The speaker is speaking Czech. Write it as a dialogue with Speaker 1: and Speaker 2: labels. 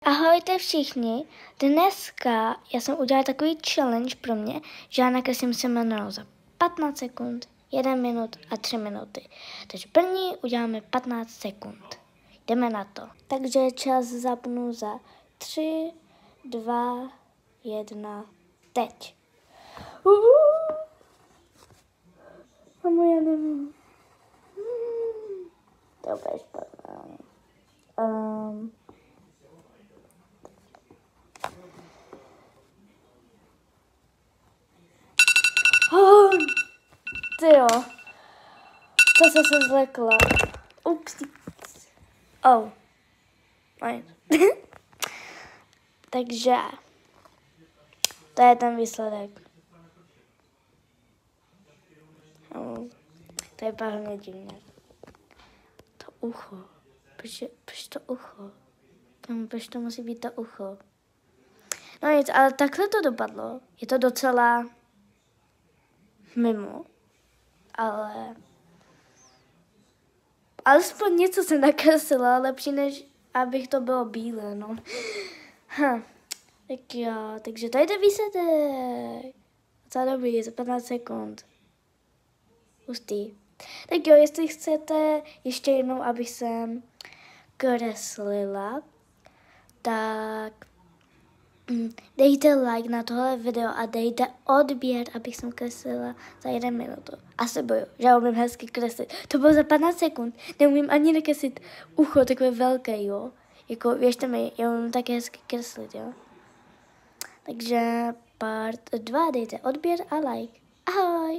Speaker 1: Ahojte všichni, dneska já jsem udělala takový challenge pro mě, že já nakreslím semeno za 15 sekund, 1 minut a 3 minuty. Takže první uděláme 15 sekund. Jdeme na to. Takže čas zapnu za 3, 2, 1, teď. Mamo, já nevím. To je úplně špatné. Tyjo, to jsem se zlekla. Ups. Oh. Takže to je ten výsledek. To je pár divně. To ucho. Proč to ucho? Proč to musí být to ucho? No nic, ale takhle to dopadlo. Je to docela mimo, ale alespoň něco jsem nakreslila, lepší než abych to bylo bílé, no. Tak jo, takže to je ten výsledek. Docela dobrý, za 15 sekund. Hustý. Tak jo, jestli chcete ještě jednou, abych jsem kreslila, tak dejte like na tohle video a dejte odběr, abych jsem kreslila za 1 minutu. A se boju, že umím hezky kreslit. To bylo za 15 sekund. Neumím ani nakreslit ucho takové velké, jo. Jako, věřte mi, já umím také hezky kreslit, jo. Takže part 2, dejte odběr a like. Ahoj!